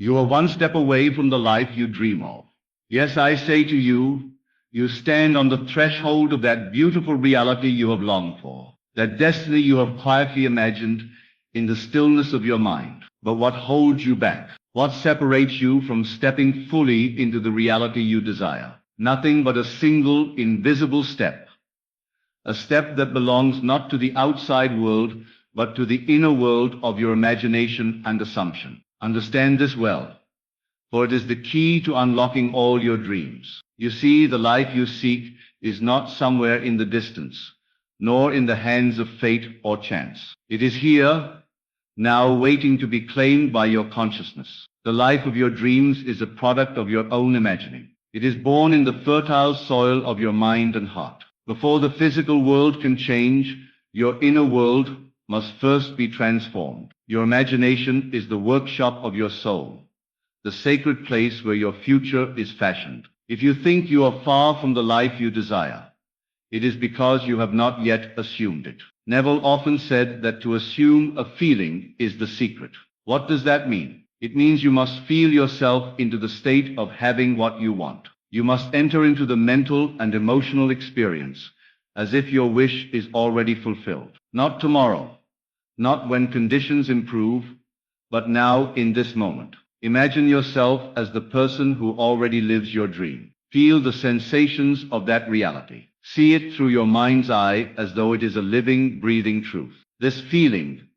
You are one step away from the life you dream of. Yes, I say to you, you stand on the threshold of that beautiful reality you have longed for, that destiny you have quietly imagined in the stillness of your mind. But what holds you back? What separates you from stepping fully into the reality you desire? Nothing but a single invisible step. A step that belongs not to the outside world, but to the inner world of your imagination and assumption. Understand this well, for it is the key to unlocking all your dreams. You see, the life you seek is not somewhere in the distance, nor in the hands of fate or chance. It is here, now waiting to be claimed by your consciousness. The life of your dreams is a product of your own imagining. It is born in the fertile soil of your mind and heart. Before the physical world can change, your inner world must first be transformed. Your imagination is the workshop of your soul, the sacred place where your future is fashioned. If you think you are far from the life you desire, it is because you have not yet assumed it. Neville often said that to assume a feeling is the secret. What does that mean? It means you must feel yourself into the state of having what you want. You must enter into the mental and emotional experience as if your wish is already fulfilled. Not tomorrow, not when conditions improve, but now in this moment. Imagine yourself as the person who already lives your dream. Feel the sensations of that reality. See it through your mind's eye as though it is a living, breathing truth. This feeling,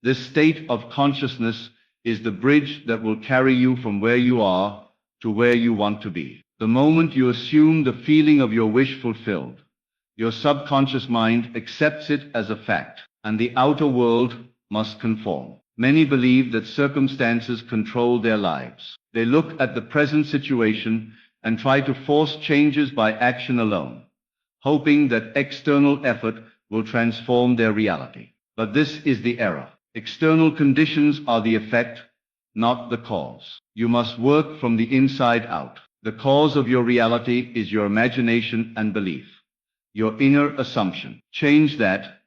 this state of consciousness is the bridge that will carry you from where you are to where you want to be. The moment you assume the feeling of your wish fulfilled, your subconscious mind accepts it as a fact, and the outer world must conform. Many believe that circumstances control their lives. They look at the present situation and try to force changes by action alone, hoping that external effort will transform their reality. But this is the error. External conditions are the effect, not the cause. You must work from the inside out. The cause of your reality is your imagination and belief, your inner assumption. Change that,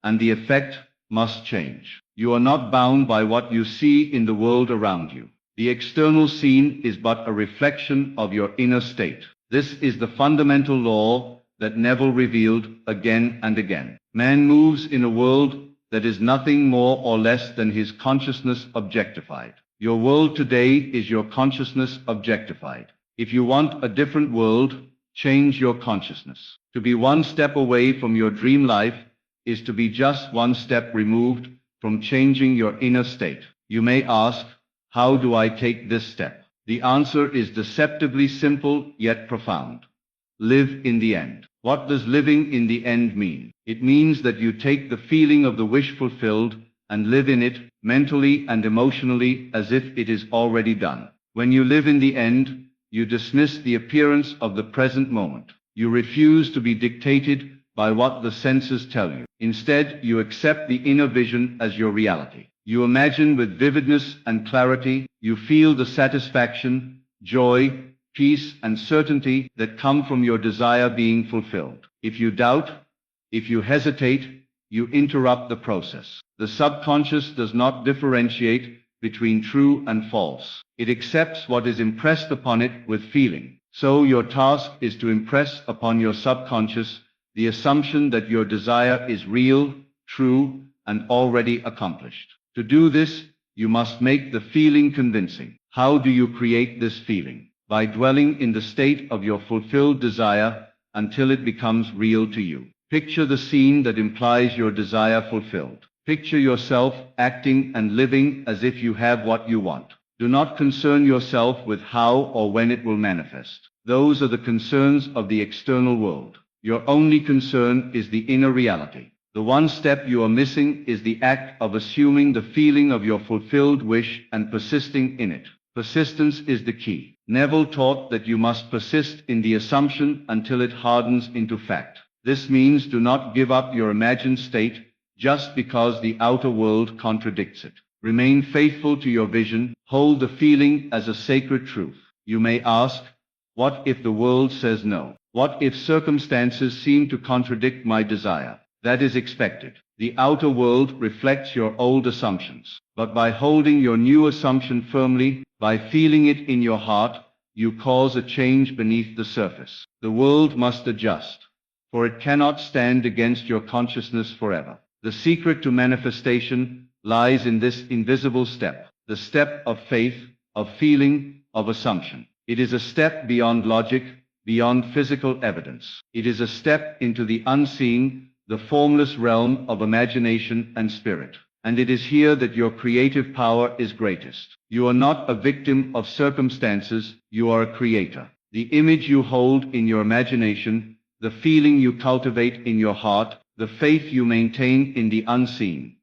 and the effect must change. You are not bound by what you see in the world around you. The external scene is but a reflection of your inner state. This is the fundamental law that Neville revealed again and again. Man moves in a world that is nothing more or less than his consciousness objectified. Your world today is your consciousness objectified. If you want a different world, change your consciousness. To be one step away from your dream life is to be just one step removed from changing your inner state. You may ask, how do I take this step? The answer is deceptively simple yet profound. Live in the end. What does living in the end mean? It means that you take the feeling of the wish fulfilled and live in it mentally and emotionally as if it is already done. When you live in the end, you dismiss the appearance of the present moment. You refuse to be dictated by what the senses tell you. Instead, you accept the inner vision as your reality. You imagine with vividness and clarity. You feel the satisfaction, joy, peace, and certainty that come from your desire being fulfilled. If you doubt, if you hesitate, you interrupt the process. The subconscious does not differentiate between true and false. It accepts what is impressed upon it with feeling. So your task is to impress upon your subconscious the assumption that your desire is real, true, and already accomplished. To do this, you must make the feeling convincing. How do you create this feeling? By dwelling in the state of your fulfilled desire until it becomes real to you. Picture the scene that implies your desire fulfilled. Picture yourself acting and living as if you have what you want. Do not concern yourself with how or when it will manifest. Those are the concerns of the external world. Your only concern is the inner reality. The one step you are missing is the act of assuming the feeling of your fulfilled wish and persisting in it. Persistence is the key. Neville taught that you must persist in the assumption until it hardens into fact. This means do not give up your imagined state just because the outer world contradicts it. Remain faithful to your vision. Hold the feeling as a sacred truth. You may ask, what if the world says no? What if circumstances seem to contradict my desire? That is expected. The outer world reflects your old assumptions. But by holding your new assumption firmly, by feeling it in your heart, you cause a change beneath the surface. The world must adjust, for it cannot stand against your consciousness forever. The secret to manifestation lies in this invisible step, the step of faith, of feeling, of assumption. It is a step beyond logic, beyond physical evidence. It is a step into the unseen, the formless realm of imagination and spirit. And it is here that your creative power is greatest. You are not a victim of circumstances, you are a creator. The image you hold in your imagination, the feeling you cultivate in your heart, the faith you maintain in the unseen.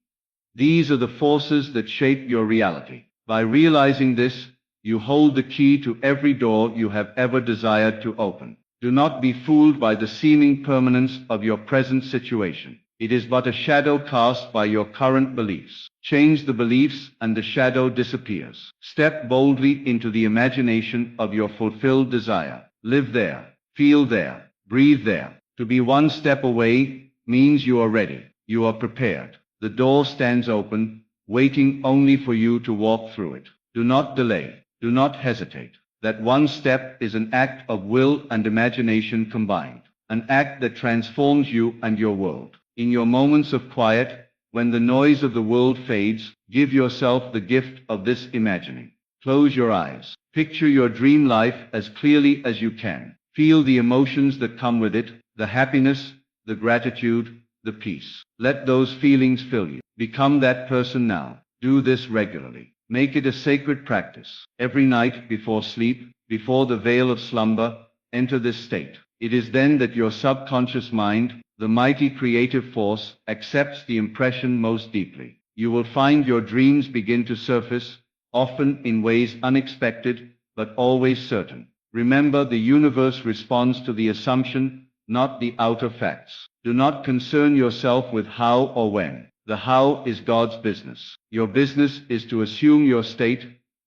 These are the forces that shape your reality. By realizing this, you hold the key to every door you have ever desired to open. Do not be fooled by the seeming permanence of your present situation. It is but a shadow cast by your current beliefs. Change the beliefs and the shadow disappears. Step boldly into the imagination of your fulfilled desire. Live there, feel there, breathe there. To be one step away means you are ready, you are prepared. The door stands open, waiting only for you to walk through it. Do not delay, do not hesitate. That one step is an act of will and imagination combined, an act that transforms you and your world. In your moments of quiet, when the noise of the world fades, give yourself the gift of this imagining. Close your eyes. Picture your dream life as clearly as you can. Feel the emotions that come with it, the happiness, the gratitude, the peace. Let those feelings fill you. Become that person now. Do this regularly. Make it a sacred practice. Every night before sleep, before the veil of slumber, enter this state. It is then that your subconscious mind, the mighty creative force, accepts the impression most deeply. You will find your dreams begin to surface, often in ways unexpected, but always certain. Remember, the universe responds to the assumption, not the outer facts. Do not concern yourself with how or when. The how is God's business. Your business is to assume your state,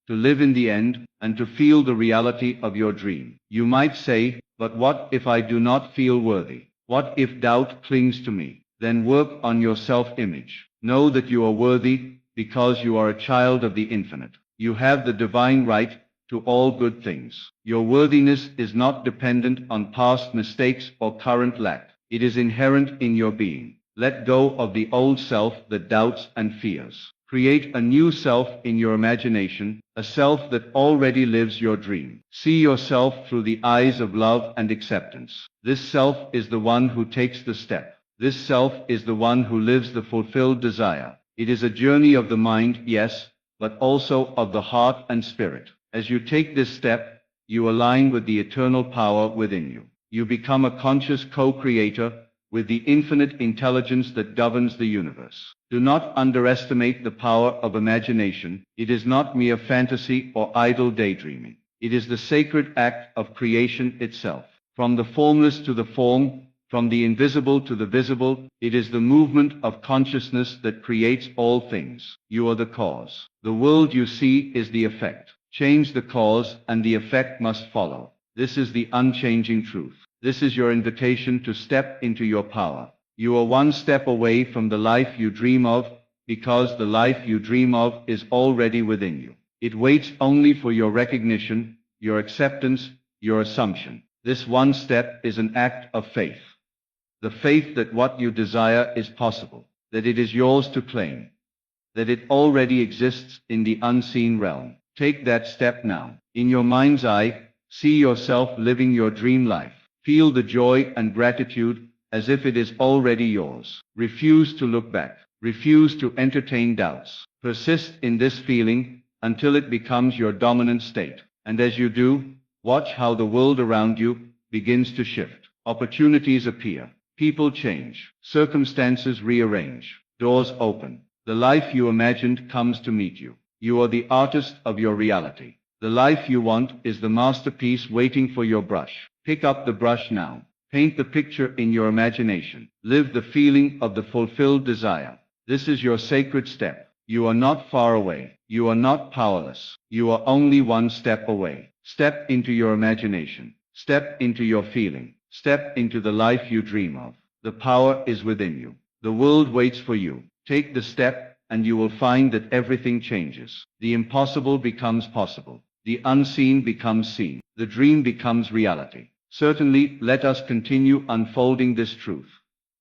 to live in the end, and to feel the reality of your dream. You might say, but what if I do not feel worthy? What if doubt clings to me? Then work on your self-image. Know that you are worthy because you are a child of the infinite. You have the divine right to all good things. Your worthiness is not dependent on past mistakes or current lack. It is inherent in your being. Let go of the old self that doubts and fears. Create a new self in your imagination, a self that already lives your dream. See yourself through the eyes of love and acceptance. This self is the one who takes the step. This self is the one who lives the fulfilled desire. It is a journey of the mind, yes, but also of the heart and spirit. As you take this step, you align with the eternal power within you. You become a conscious co-creator with the infinite intelligence that governs the universe. Do not underestimate the power of imagination. It is not mere fantasy or idle daydreaming. It is the sacred act of creation itself. From the formless to the form, from the invisible to the visible, it is the movement of consciousness that creates all things. You are the cause. The world you see is the effect. Change the cause and the effect must follow. This is the unchanging truth. This is your invitation to step into your power. You are one step away from the life you dream of, because the life you dream of is already within you. It waits only for your recognition, your acceptance, your assumption. This one step is an act of faith. The faith that what you desire is possible, that it is yours to claim, that it already exists in the unseen realm. Take that step now. In your mind's eye, see yourself living your dream life. Feel the joy and gratitude as if it is already yours. Refuse to look back. Refuse to entertain doubts. Persist in this feeling until it becomes your dominant state. And as you do, watch how the world around you begins to shift. Opportunities appear. People change. Circumstances rearrange. Doors open. The life you imagined comes to meet you. You are the artist of your reality. The life you want is the masterpiece waiting for your brush. Pick up the brush now. Paint the picture in your imagination. Live the feeling of the fulfilled desire. This is your sacred step. You are not far away. You are not powerless. You are only one step away. Step into your imagination. Step into your feeling. Step into the life you dream of. The power is within you. The world waits for you. Take the step, and you will find that everything changes. The impossible becomes possible. The unseen becomes seen. The dream becomes reality. Certainly, let us continue unfolding this truth,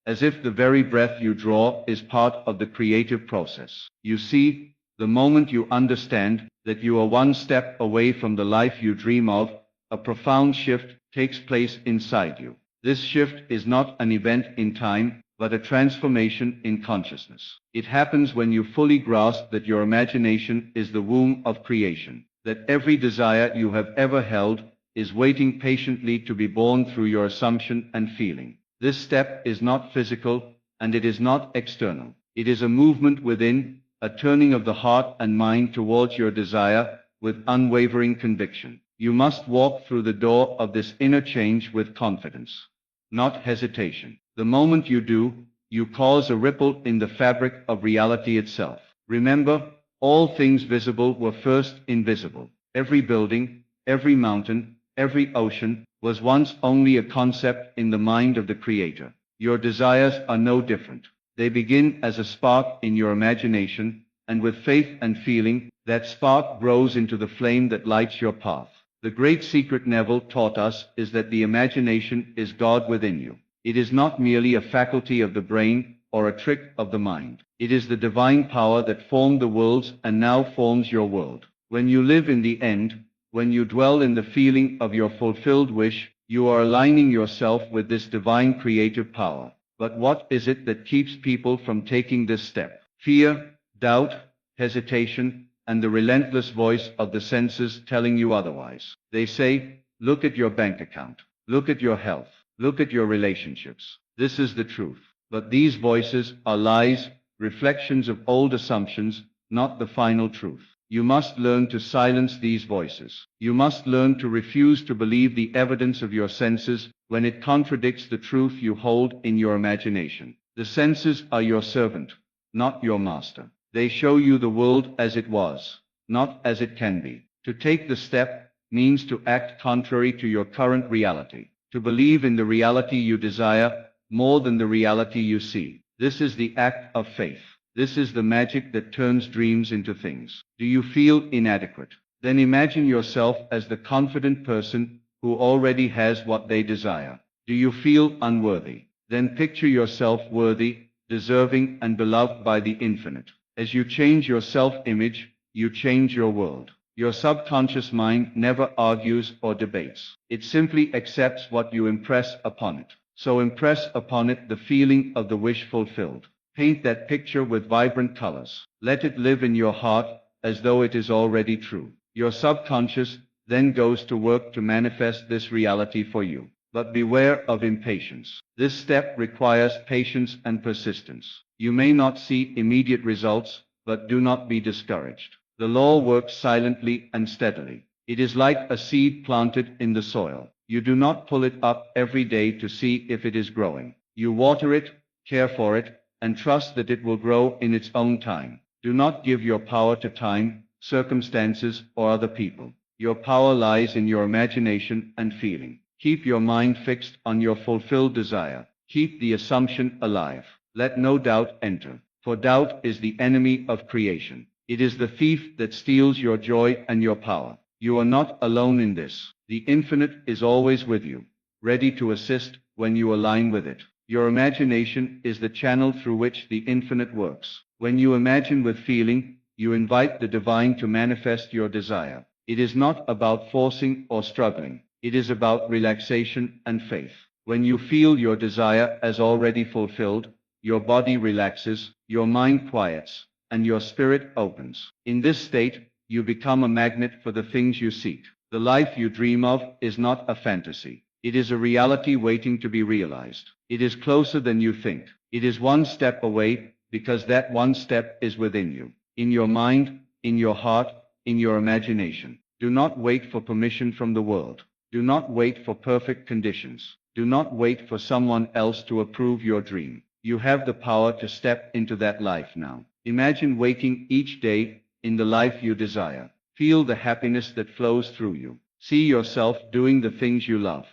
as if the very breath you draw is part of the creative process. You see, the moment you understand that you are one step away from the life you dream of, a profound shift takes place inside you. This shift is not an event in time, but a transformation in consciousness. It happens when you fully grasp that your imagination is the womb of creation, that every desire you have ever held is waiting patiently to be born through your assumption and feeling. This step is not physical, and it is not external. It is a movement within, a turning of the heart and mind towards your desire with unwavering conviction. You must walk through the door of this inner change with confidence, not hesitation. The moment you do, you cause a ripple in the fabric of reality itself. Remember, all things visible were first invisible. Every building, every mountain, every ocean was once only a concept in the mind of the Creator. Your desires are no different. They begin as a spark in your imagination, and with faith and feeling, that spark grows into the flame that lights your path. The great secret Neville taught us is that the imagination is God within you. It is not merely a faculty of the brain or a trick of the mind. It is the divine power that formed the worlds and now forms your world. When you live in the end, when you dwell in the feeling of your fulfilled wish, you are aligning yourself with this divine creative power. But what is it that keeps people from taking this step? Fear, doubt, hesitation, and the relentless voice of the senses telling you otherwise. They say, look at your bank account, look at your health, look at your relationships. This is the truth. But these voices are lies, reflections of old assumptions, not the final truth. You must learn to silence these voices. You must learn to refuse to believe the evidence of your senses when it contradicts the truth you hold in your imagination. The senses are your servant, not your master. They show you the world as it was, not as it can be. To take the step means to act contrary to your current reality, to believe in the reality you desire more than the reality you see. This is the act of faith. This is the magic that turns dreams into things. Do you feel inadequate? Then imagine yourself as the confident person who already has what they desire. Do you feel unworthy? Then picture yourself worthy, deserving, and beloved by the infinite. As you change your self-image, you change your world. Your subconscious mind never argues or debates. It simply accepts what you impress upon it. So impress upon it the feeling of the wish fulfilled. Paint that picture with vibrant colors. Let it live in your heart as though it is already true. Your subconscious then goes to work to manifest this reality for you. But beware of impatience. This step requires patience and persistence. You may not see immediate results, but do not be discouraged. The law works silently and steadily. It is like a seed planted in the soil. You do not pull it up every day to see if it is growing. You water it, care for it, and trust that it will grow in its own time. Do not give your power to time, circumstances, or other people. Your power lies in your imagination and feeling. Keep your mind fixed on your fulfilled desire. Keep the assumption alive. Let no doubt enter, for doubt is the enemy of creation. It is the thief that steals your joy and your power. You are not alone in this. The infinite is always with you, ready to assist when you align with it. Your imagination is the channel through which the infinite works. When you imagine with feeling, you invite the divine to manifest your desire. It is not about forcing or struggling. It is about relaxation and faith. When you feel your desire as already fulfilled, your body relaxes, your mind quiets, and your spirit opens. In this state, you become a magnet for the things you seek. The life you dream of is not a fantasy. It is a reality waiting to be realized. It is closer than you think. It is one step away, because that one step is within you. In your mind, in your heart, in your imagination. Do not wait for permission from the world. Do not wait for perfect conditions. Do not wait for someone else to approve your dream. You have the power to step into that life now. Imagine waking each day in the life you desire. Feel the happiness that flows through you. See yourself doing the things you love,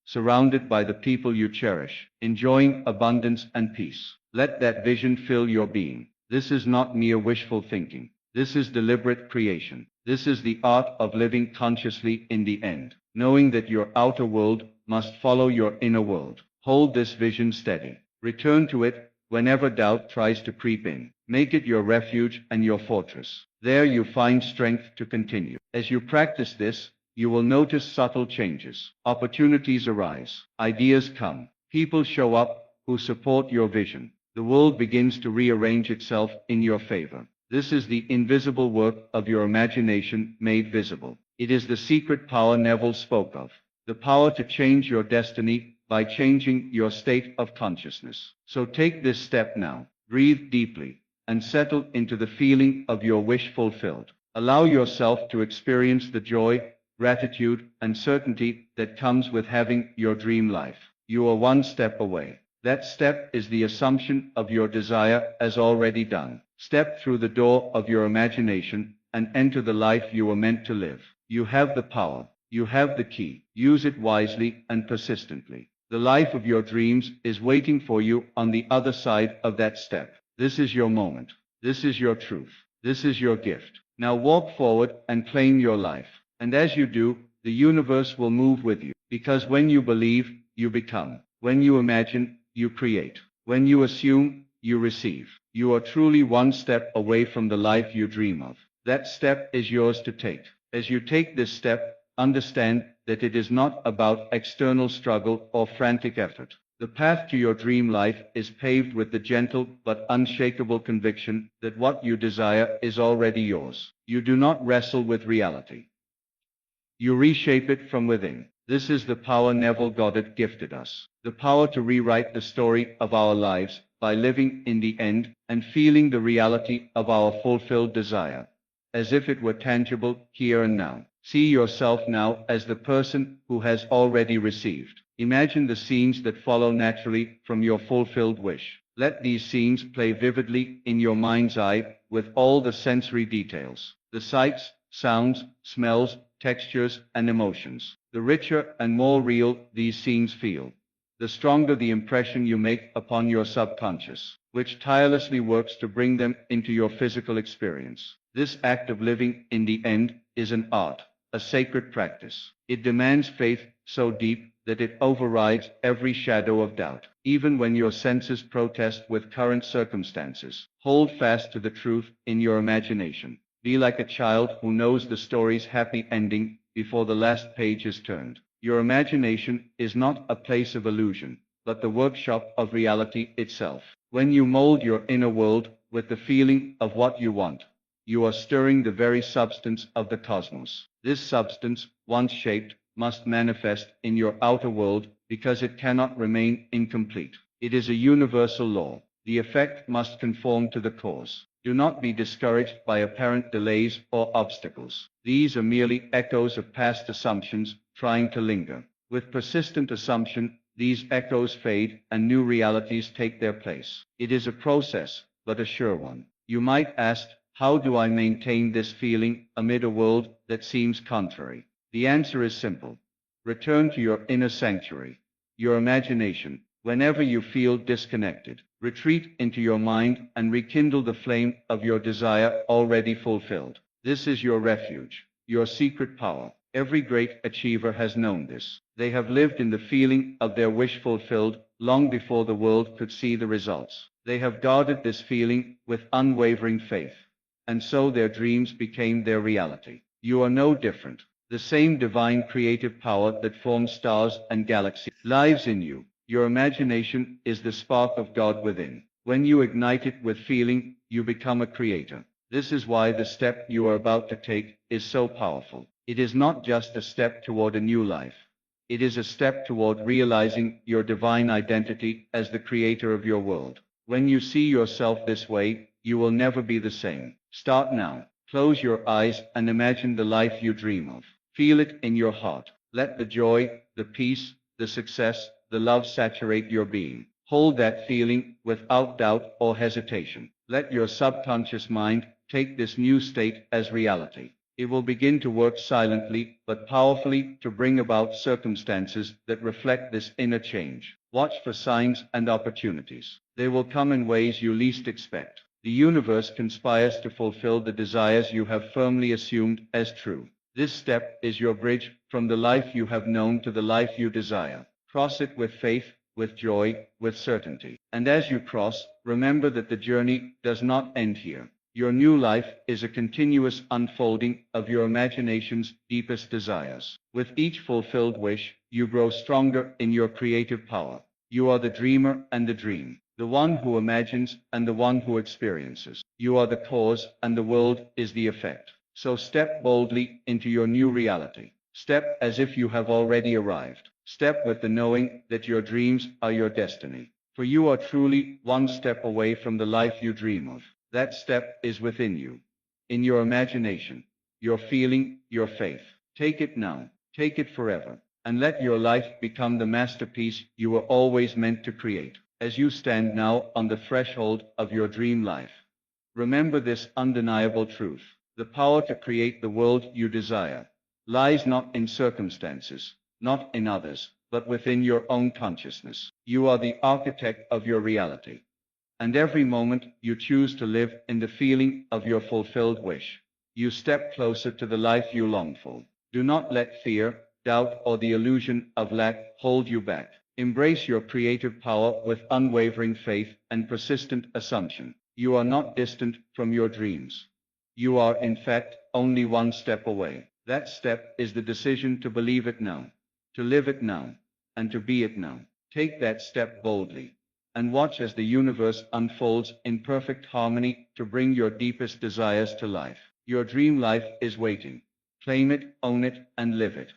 surrounded by the people you cherish, enjoying abundance and peace. Let that vision fill your being. This is not mere wishful thinking. This is deliberate creation. This is the art of living consciously in the end, knowing that your outer world must follow your inner world. Hold this vision steady. Return to it whenever doubt tries to creep in. Make it your refuge and your fortress. There you find strength to continue. As you practice this, you will notice subtle changes. Opportunities arise. Ideas come. People show up who support your vision. The world begins to rearrange itself in your favor. This is the invisible work of your imagination made visible. It is the secret power Neville spoke of. The power to change your destiny by changing your state of consciousness. So take this step now. Breathe deeply and settle into the feeling of your wish fulfilled. Allow yourself to experience the joy, gratitude, and certainty that comes with having your dream life. You are one step away. That step is the assumption of your desire as already done. Step through the door of your imagination and enter the life you were meant to live. You have the power. You have the key. Use it wisely and persistently. The life of your dreams is waiting for you on the other side of that step. This is your moment. This is your truth. This is your gift. Now walk forward and claim your life. And as you do, the universe will move with you. Because when you believe, you become. When you imagine, you create. When you assume, you receive. You are truly one step away from the life you dream of. That step is yours to take. As you take this step, understand that it is not about external struggle or frantic effort. The path to your dream life is paved with the gentle but unshakable conviction that what you desire is already yours. You do not wrestle with reality. You reshape it from within. This is the power Neville Goddard gifted us. The power to rewrite the story of our lives by living in the end and feeling the reality of our fulfilled desire, as if it were tangible here and now. See yourself now as the person who has already received. Imagine the scenes that follow naturally from your fulfilled wish. Let these scenes play vividly in your mind's eye with all the sensory details, the sights, sounds, smells, textures, and emotions. The richer and more real these scenes feel, the stronger the impression you make upon your subconscious, which tirelessly works to bring them into your physical experience. This act of living in the end is an art, a sacred practice. It demands faith so deep that it overrides every shadow of doubt. Even when your senses protest with current circumstances, hold fast to the truth in your imagination. Be like a child who knows the story's happy ending before the last page is turned. Your imagination is not a place of illusion, but the workshop of reality itself. When you mold your inner world with the feeling of what you want, you are stirring the very substance of the cosmos. This substance, once shaped, must manifest in your outer world because it cannot remain incomplete. It is a universal law. The effect must conform to the cause. Do not be discouraged by apparent delays or obstacles. These are merely echoes of past assumptions trying to linger. With persistent assumption, these echoes fade and new realities take their place. It is a process, but a sure one. You might ask, how do I maintain this feeling amid a world that seems contrary? The answer is simple. Return to your inner sanctuary, your imagination. Whenever you feel disconnected, retreat into your mind and rekindle the flame of your desire already fulfilled. This is your refuge, your secret power. Every great achiever has known this. They have lived in the feeling of their wish fulfilled long before the world could see the results. They have guarded this feeling with unwavering faith, and so their dreams became their reality. You are no different. The same divine creative power that forms stars and galaxies lives in you. Your imagination is the spark of God within. When you ignite it with feeling, you become a creator. This is why the step you are about to take is so powerful. It is not just a step toward a new life. It is a step toward realizing your divine identity as the creator of your world. When you see yourself this way, you will never be the same. Start now. Close your eyes and imagine the life you dream of. Feel it in your heart. Let the joy, the peace, the success, the love saturate your being. Hold that feeling without doubt or hesitation. Let your subconscious mind take this new state as reality. It will begin to work silently but powerfully to bring about circumstances that reflect this inner change. Watch for signs and opportunities. They will come in ways you least expect. The universe conspires to fulfill the desires you have firmly assumed as true. This step is your bridge from the life you have known to the life you desire. Cross it with faith, with joy, with certainty. And as you cross, remember that the journey does not end here. Your new life is a continuous unfolding of your imagination's deepest desires. With each fulfilled wish, you grow stronger in your creative power. You are the dreamer and the dream, the one who imagines and the one who experiences. You are the cause and the world is the effect. So step boldly into your new reality. Step as if you have already arrived. Step with the knowing that your dreams are your destiny. For you are truly one step away from the life you dream of. That step is within you, in your imagination, your feeling, your faith. Take it now, take it forever, and let your life become the masterpiece you were always meant to create. As you stand now on the threshold of your dream life, remember this undeniable truth. The power to create the world you desire lies not in circumstances, not in others, but within your own consciousness. You are the architect of your reality. And every moment you choose to live in the feeling of your fulfilled wish, you step closer to the life you long for. Do not let fear, doubt, or the illusion of lack hold you back. Embrace your creative power with unwavering faith and persistent assumption. You are not distant from your dreams. You are, in fact, only one step away. That step is the decision to believe it now, to live it now, and to be it now. Take that step boldly, and watch as the universe unfolds in perfect harmony to bring your deepest desires to life. Your dream life is waiting. Claim it, own it, and live it.